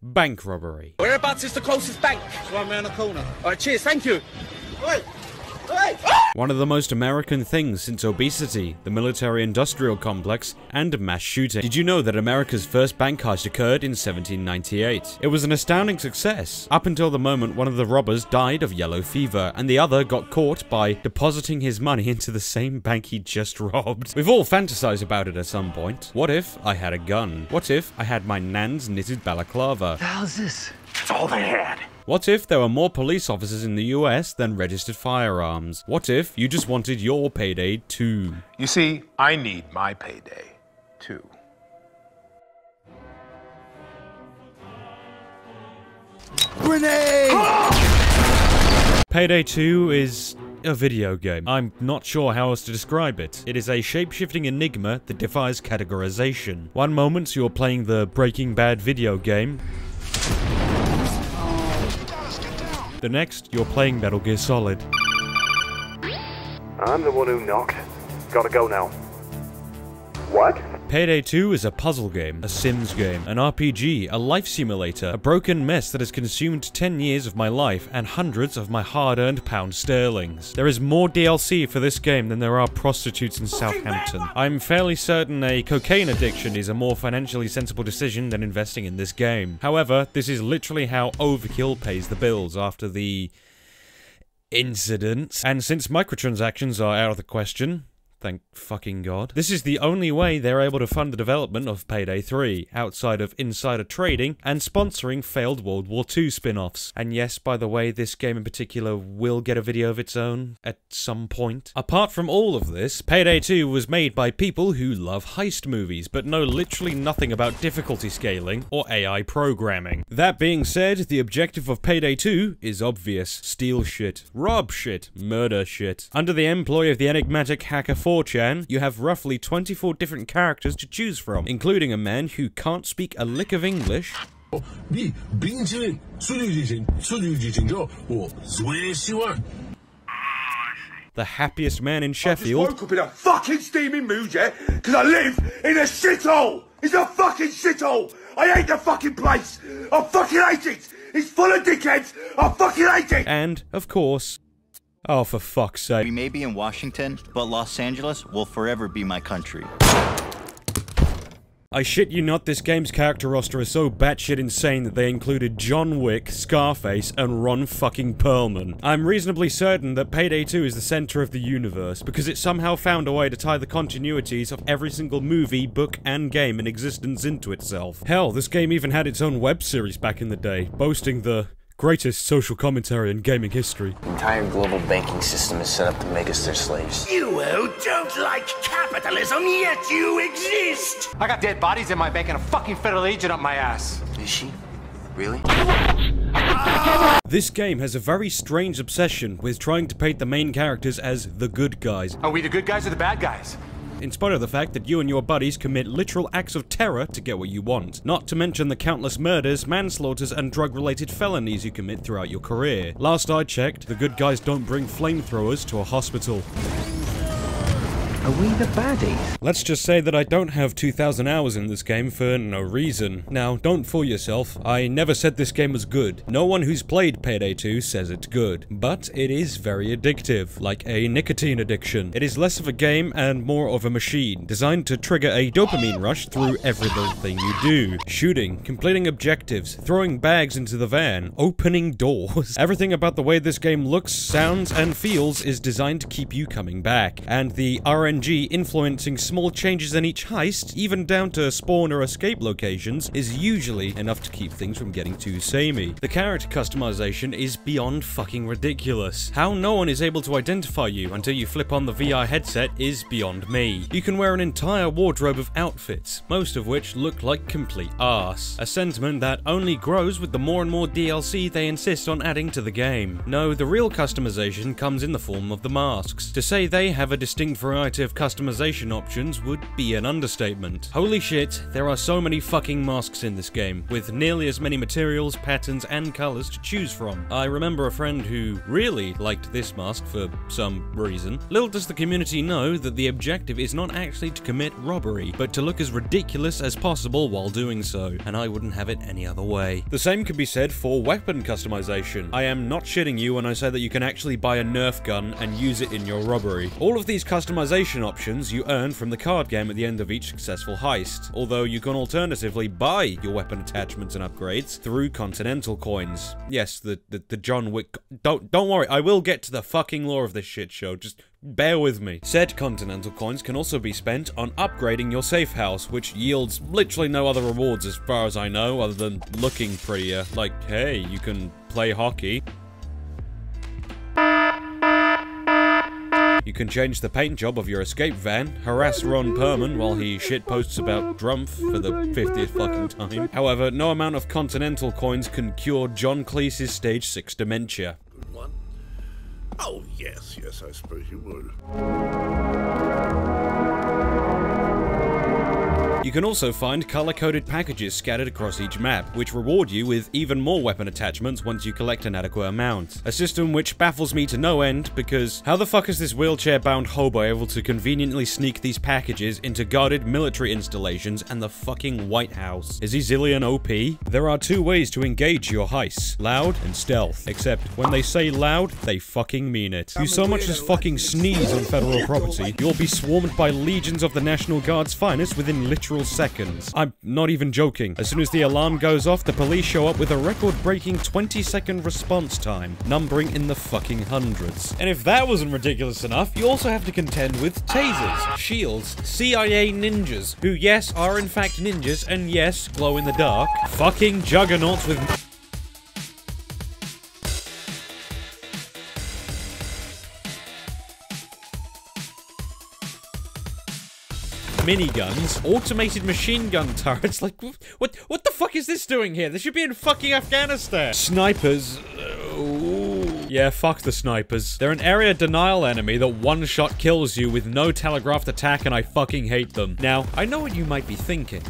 Bank robbery. Whereabouts is the closest bank? It's right around the corner. Alright, cheers, thank you. Wait! Wait! One of the most American things since obesity, the military-industrial complex, and mass shooting. Did you know that America's first bank heist occurred in 1798? It was an astounding success, up until the moment one of the robbers died of yellow fever, and the other got caught by depositing his money into the same bank he just robbed. We've all fantasized about it at some point. What if I had a gun? What if I had my nan's knitted balaclava? The hell's this? That's all they had. What if there were more police officers in the US than registered firearms? What if you just wanted your payday too? You see, I need my payday too. Grenade! Payday 2 is a video game. I'm not sure how else to describe it. It is a shape-shifting enigma that defies categorization. One moment you're playing the Breaking Bad video game. The next, you're playing Metal Gear Solid. I'm the one who knocked. Gotta go now. What? Payday 2 is a puzzle game, a Sims game, an RPG, a life simulator, a broken mess that has consumed 10 years of my life and hundreds of my hard-earned pound sterlings. There is more DLC for this game than there are prostitutes in Southampton. I'm fairly certain a cocaine addiction is a more financially sensible decision than investing in this game. However, this is literally how Overkill pays the bills after the incident. And since microtransactions are out of the question, thank fucking God, this is the only way they're able to fund the development of Payday 3, outside of insider trading and sponsoring failed World War II spin-offs. And yes, by the way, this game in particular will get a video of its own at some point. Apart from all of this, Payday 2 was made by people who love heist movies, but know literally nothing about difficulty scaling or AI programming. That being said, the objective of Payday 2 is obvious. Steal shit, rob shit, murder shit. Under the employ of the enigmatic hacker 4chan, you have roughly 24 different characters to choose from, including a man who can't speak a lick of English, the happiest man in Sheffield, I just woke up in a fucking steaming mood, yeah? Because I live in a shithole! It's a fucking shithole! I hate the fucking place! I fucking hate it! It's full of dickheads! I fucking hate it! and, of course, oh, for fuck's sake. We may be in Washington, but Los Angeles will forever be my country. I shit you not, this game's character roster is so batshit insane that they included John Wick, Scarface, and Ron fucking Perlman. I'm reasonably certain that Payday 2 is the center of the universe, because it somehow found a way to tie the continuities of every single movie, book, and game in existence into itself. Hell, this game even had its own web series back in the day, boasting the greatest social commentary in gaming history. The entire global banking system is set up to make us their slaves. You don't like capitalism, yet you exist! I got dead bodies in my bank and a fucking federal agent up my ass. Is she? Really? This game has a very strange obsession with trying to paint the main characters as the good guys, Are we the good guys or the bad guys? in spite of the fact that you and your buddies commit literal acts of terror to get what you want. Not to mention the countless murders, manslaughters, and drug-related felonies you commit throughout your career. Last I checked, the good guys don't bring flamethrowers to a hospital. Are we the baddies? Let's just say that I don't have 2,000 hours in this game for no reason. Now, don't fool yourself, I never said this game was good. No one who's played Payday 2 says it's good. But it is very addictive, like a nicotine addiction. It is less of a game and more of a machine, designed to trigger a dopamine rush through every little thing you do. Shooting, completing objectives, throwing bags into the van, opening doors. Everything about the way this game looks, sounds, and feels is designed to keep you coming back. And the RNG influencing small changes in each heist, even down to spawn or escape locations, is usually enough to keep things from getting too samey. The character customization is beyond fucking ridiculous. How no one is able to identify you until you flip on the VR headset is beyond me. You can wear an entire wardrobe of outfits, most of which look like complete arse. A sentiment that only grows with the more and more DLC they insist on adding to the game. No, the real customization comes in the form of the masks. To say they have a distinct variety effective customization options would be an understatement. Holy shit, there are so many fucking masks in this game, with nearly as many materials, patterns, and colors to choose from. I remember a friend who really liked this mask for some reason. Little does the community know that the objective is not actually to commit robbery, but to look as ridiculous as possible while doing so, and I wouldn't have it any other way. The same can be said for weapon customization. I am not shitting you when I say that you can actually buy a Nerf gun and use it in your robbery. All of these customization options you earn from the card game at the end of each successful heist, although you can alternatively buy your weapon attachments and upgrades through Continental coins. Yes, the John Wick... Don't worry, I will get to the fucking lore of this shit show, just bear with me. Said Continental coins can also be spent on upgrading your safe house, which yields literally no other rewards as far as I know, other than looking prettier. Like, hey, you can play hockey. You can change the paint job of your escape van, harass Ron Perlman while he shitposts about Drumpf for the 50th fucking time. However, no amount of Continental coins can cure John Cleese's stage 6 dementia. Good one. Oh, yes, I suppose you would. You can also find color-coded packages scattered across each map, which reward you with even more weapon attachments once you collect an adequate amount. A system which baffles me to no end, because how the fuck is this wheelchair-bound hobo able to conveniently sneak these packages into guarded military installations and the fucking White House? Is he Zillion OP? There are two ways to engage your heists, loud and stealth. Except, when they say loud, they fucking mean it. You so much as fucking sneeze on federal property, you'll be swarmed by legions of the National Guard's finest within literal seconds. I'm not even joking. As soon as the alarm goes off, the police show up with a record-breaking 20-second response time, numbering in the fucking hundreds. And if that wasn't ridiculous enough, you also have to contend with tasers, shields, CIA ninjas, who yes, are in fact ninjas, and yes, glow in the dark, fucking juggernauts with miniguns, automated machine gun turrets. Like, what the fuck is this doing here? This should be in fucking Afghanistan. Snipers. Yeah, fuck the snipers. They're an area denial enemy that one-shot kills you with no telegraphed attack, and I fucking hate them. Now, I know what you might be thinking.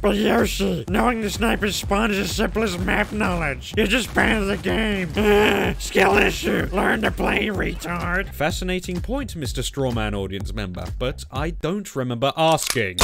But Yoshi, knowing the sniper's spawn is as simple as map knowledge. You're just bad at the game. Skill issue. Learn to play, retard. Fascinating point, Mr. Strawman audience member, but I don't remember asking.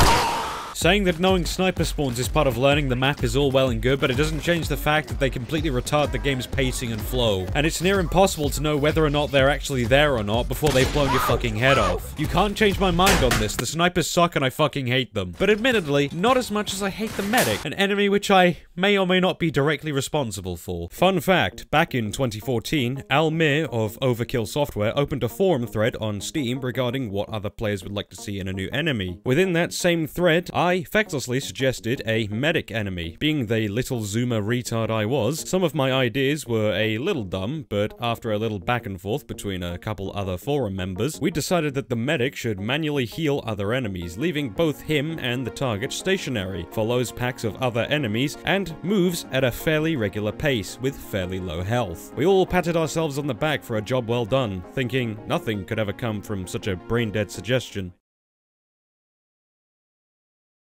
Saying that knowing sniper spawns is part of learning the map is all well and good, but it doesn't change the fact that they completely retard the game's pacing and flow. And it's near impossible to know whether or not they're actually there or not before they've blown your fucking head off. You can't change my mind on this, the snipers suck and I fucking hate them. But admittedly, not as much as I hate the medic, an enemy which I may or may not be directly responsible for. Fun fact, back in 2014, Almir of Overkill Software opened a forum thread on Steam regarding what other players would like to see in a new enemy. Within that same thread, I fecklessly suggested a medic enemy. Being the little zoomer retard I was, some of my ideas were a little dumb, but after a little back and forth between a couple other forum members, we decided that the medic should manually heal other enemies, leaving both him and the target stationary, follows packs of other enemies, and moves at a fairly regular pace with fairly low health. We all patted ourselves on the back for a job well done, thinking nothing could ever come from such a brain-dead suggestion.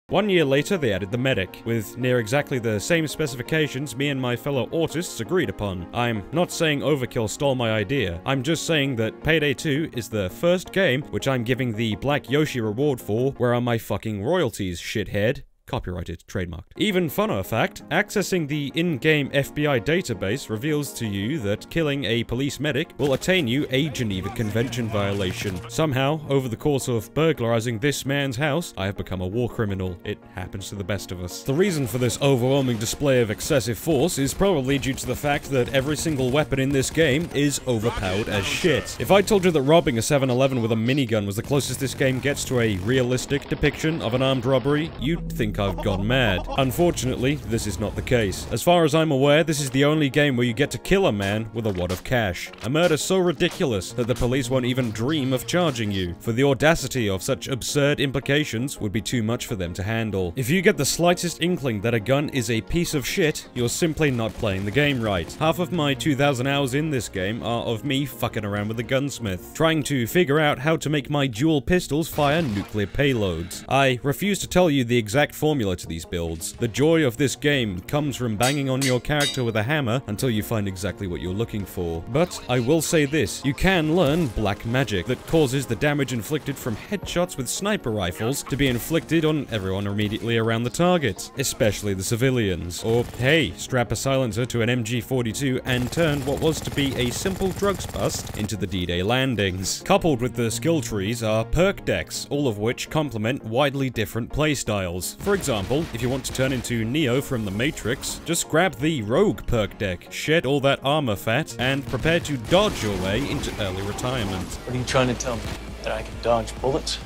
1 year later, they added the medic, with near exactly the same specifications me and my fellow autists agreed upon. I'm not saying Overkill stole my idea, I'm just saying that Payday 2 is the first game which I'm giving the Black Yoshi reward for. Where are my fucking royalties, shithead? Copyrighted, trademarked. Even funner fact, accessing the in-game FBI database reveals to you that killing a police medic will attain you a Geneva Convention violation. Somehow, over the course of burglarizing this man's house, I have become a war criminal. It happens to the best of us. The reason for this overwhelming display of excessive force is probably due to the fact that every single weapon in this game is overpowered as shit. If I told you that robbing a 7-Eleven with a minigun was the closest this game gets to a realistic depiction of an armed robbery, you'd think I've gone mad. Unfortunately, this is not the case. As far as I'm aware, this is the only game where you get to kill a man with a wad of cash. A murder so ridiculous that the police won't even dream of charging you, for the audacity of such absurd implications would be too much for them to handle. If you get the slightest inkling that a gun is a piece of shit, you're simply not playing the game right. Half of my 2,000 hours in this game are of me fucking around with the gunsmith, trying to figure out how to make my dual pistols fire nuclear payloads. I refuse to tell you the exact formula to these builds. The joy of this game comes from banging on your character with a hammer until you find exactly what you're looking for. But I will say this, you can learn black magic that causes the damage inflicted from headshots with sniper rifles to be inflicted on everyone immediately around the target, especially the civilians. Or, hey, strap a silencer to an MG42 and turn what was to be a simple drugs bust into the D-Day landings. Coupled with the skill trees are perk decks, all of which complement widely different playstyles. For example, if you want to turn into Neo from the Matrix, just grab the Rogue perk deck, shed all that armor fat, and prepare to dodge your way into early retirement. What are you trying to tell me? That I can dodge bullets?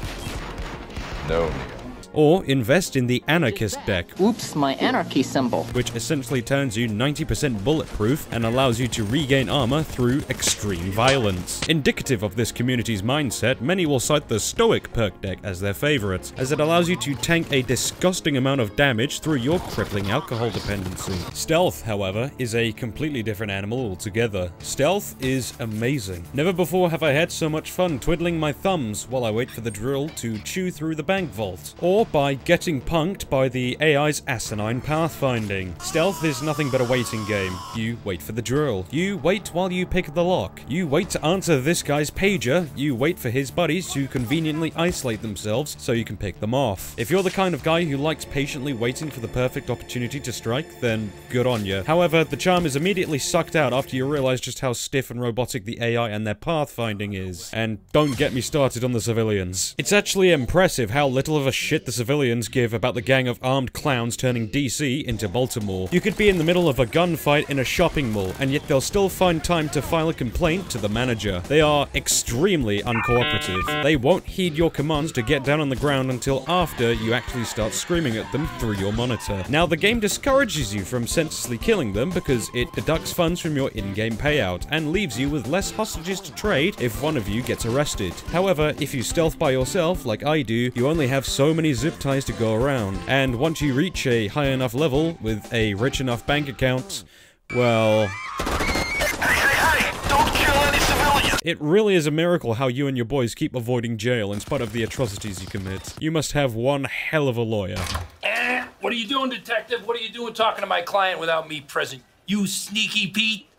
No, Neo. Or invest in the Anarchist deck. Oops, my anarchy symbol. Which essentially turns you 90% bulletproof and allows you to regain armor through extreme violence. Indicative of this community's mindset, many will cite the Stoic perk deck as their favorite, as it allows you to tank a disgusting amount of damage through your crippling alcohol dependency. Stealth, however, is a completely different animal altogether. Stealth is amazing. Never before have I had so much fun twiddling my thumbs while I wait for the drill to chew through the bank vault, or by getting punked by the AI's asinine pathfinding. Stealth is nothing but a waiting game. You wait for the drill. You wait while you pick the lock. You wait to answer this guy's pager. You wait for his buddies to conveniently isolate themselves so you can pick them off. If you're the kind of guy who likes patiently waiting for the perfect opportunity to strike, then good on you. However, the charm is immediately sucked out after you realize just how stiff and robotic the AI and their pathfinding is. And don't get me started on the civilians. It's actually impressive how little of a shit the civilians give about the gang of armed clowns turning DC into Baltimore. You could be in the middle of a gunfight in a shopping mall, and yet they'll still find time to file a complaint to the manager. They are extremely uncooperative. They won't heed your commands to get down on the ground until after you actually start screaming at them through your monitor. Now, the game discourages you from senselessly killing them because it deducts funds from your in-game payout and leaves you with less hostages to trade if one of you gets arrested. However, if you stealth by yourself, like I do, you only have so many zip ties to go around, and once you reach a high enough level with a rich enough bank account, well... Hey, don't kill any civilians! It really is a miracle how you and your boys keep avoiding jail in spite of the atrocities you commit. You must have one hell of a lawyer. What are you doing, detective? What are you doing talking to my client without me present? You sneaky Pete!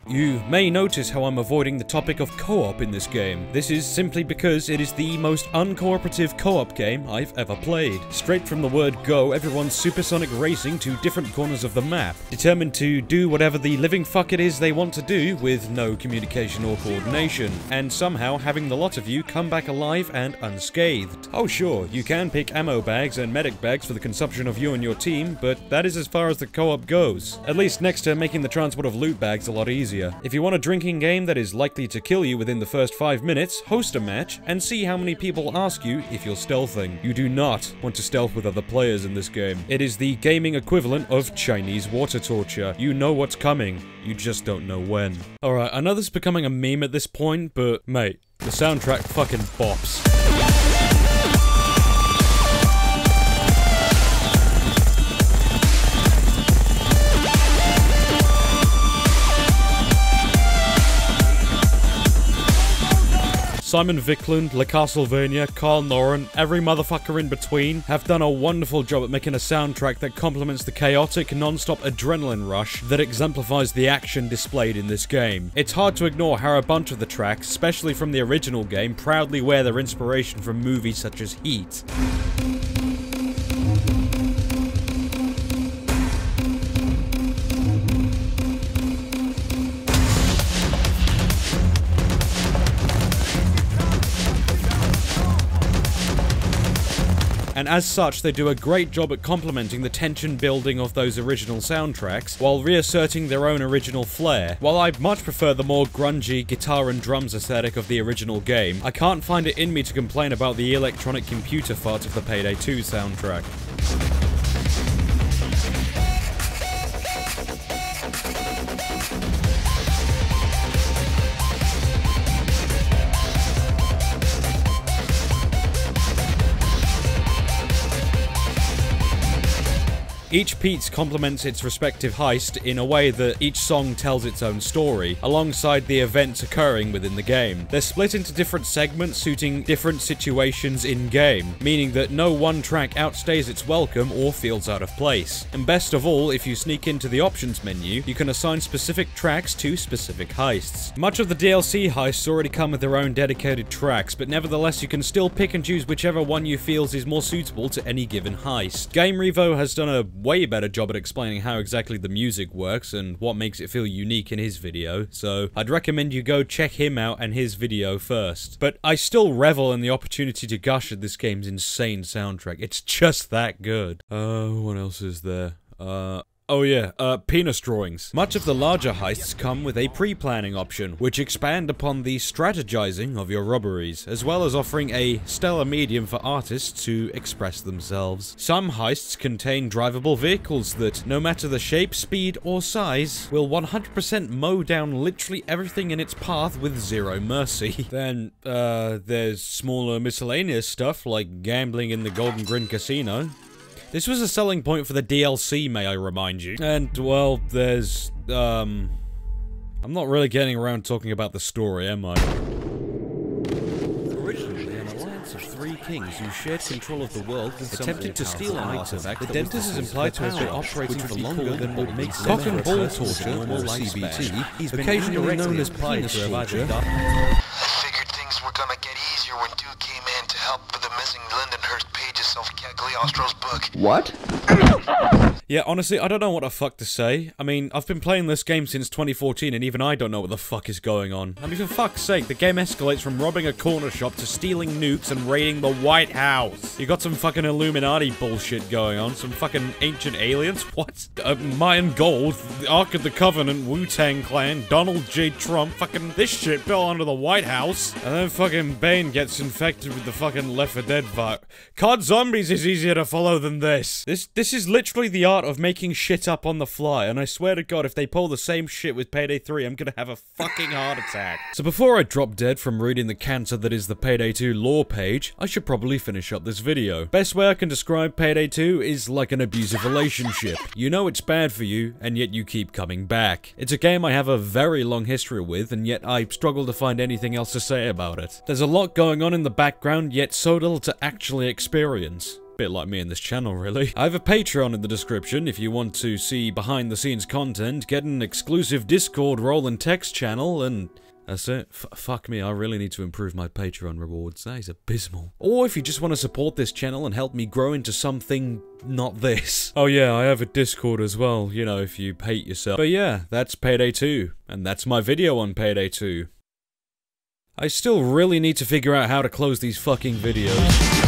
You may notice how I'm avoiding the topic of co-op in this game. This is simply because it is the most uncooperative co-op game I've ever played. Straight from the word go, everyone's supersonic racing to different corners of the map, determined to do whatever the living fuck it is they want to do with no communication or coordination, and somehow having the lot of you come back alive and unscathed. Oh sure, you can pick ammo bags and medic bags for the consumption of you and your team, but that is as far as the co-op goes. At least next to making the transport of loot bags a lot easier. If you want a drinking game that is likely to kill you within the first 5 minutes, host a match and see how many people ask you if you're stealthing. You do not want to stealth with other players in this game. It is the gaming equivalent of Chinese water torture. You know what's coming, you just don't know when. Alright, I know this is becoming a meme at this point, but mate, the soundtrack fucking bops. Simon Viklund, Le Castlevania, Carl Noren, every motherfucker in between have done a wonderful job at making a soundtrack that complements the chaotic, non-stop adrenaline rush that exemplifies the action displayed in this game. It's hard to ignore how a bunch of the tracks, especially from the original game, proudly wear their inspiration from movies such as Heat. And as such, they do a great job at complementing the tension building of those original soundtracks, while reasserting their own original flair. While I much prefer the more grungy guitar and drums aesthetic of the original game, I can't find it in me to complain about the electronic computer fart of the Payday 2 soundtrack. Each piece complements its respective heist in a way that each song tells its own story, alongside the events occurring within the game. They're split into different segments suiting different situations in-game, meaning that no one track outstays its welcome or feels out of place. And best of all, if you sneak into the options menu, you can assign specific tracks to specific heists. Much of the DLC heists already come with their own dedicated tracks, but nevertheless you can still pick and choose whichever one you feel is more suitable to any given heist. Game Revo has done a way better job at explaining how exactly the music works and what makes it feel unique in his video, so I'd recommend you go check him out and his video first. But I still revel in the opportunity to gush at this game's insane soundtrack. It's just that good. What else is there? Oh yeah, penis drawings. Much of the larger heists come with a pre-planning option, which expand upon the strategizing of your robberies, as well as offering a stellar medium for artists to express themselves. Some heists contain drivable vehicles that, no matter the shape, speed, or size, will 100% mow down literally everything in its path with zero mercy. Then, there's smaller miscellaneous stuff like gambling in the Golden Grin Casino. This was a selling point for the DLC, may I remind you. And, well, there's, I'm not really getting around talking about the story, am I? Originally, an alliance of 3 kings who shared control of the world attempted to steal an artifact. The dentist is implied to have been operating for longer than what makes cock and ball torture, or CBT, occasionally known as penis torture. I figured things were gonna get easier when Duke came in to help with the missing Lindenhurst pages of Cagliostro's book. What? Yeah, honestly, I don't know what the fuck to say. I mean, I've been playing this game since 2014 and even I don't know what the fuck is going on. I mean, for fuck's sake, the game escalates from robbing a corner shop to stealing nukes and raiding the White House. You got some fucking Illuminati bullshit going on, some fucking ancient aliens? What? Mayan Gold, the Ark of the Covenant, Wu-Tang Clan, Donald J. Trump, fucking this shit built onto the White House. And then fucking Bane gets infected with the fucking Left 4 Dead virus. COD Zombies is easier to follow than this. This is literally the art of making shit up on the fly, and I swear to God, if they pull the same shit with Payday 3, I'm gonna have a fucking heart attack. So before I drop dead from reading the cancer that is the Payday 2 lore page, I should probably finish up this video. Best way I can describe Payday 2 is like an abusive relationship. You know it's bad for you, and yet you keep coming back. It's a game I have a very long history with, and yet I struggle to find anything else to say about it. There's a lot going on in the background, yet so little to actually experience. Bit like me in this channel, really. I have a Patreon in the description if you want to see behind-the-scenes content, get an exclusive Discord role and text channel, and that's it. Fuck me, I really need to improve my Patreon rewards. That is abysmal. Or if you just want to support this channel and help me grow into something not this. Oh yeah, I have a Discord as well, you know, if you hate yourself. But yeah, that's Payday 2, and that's my video on Payday 2. I still really need to figure out how to close these fucking videos.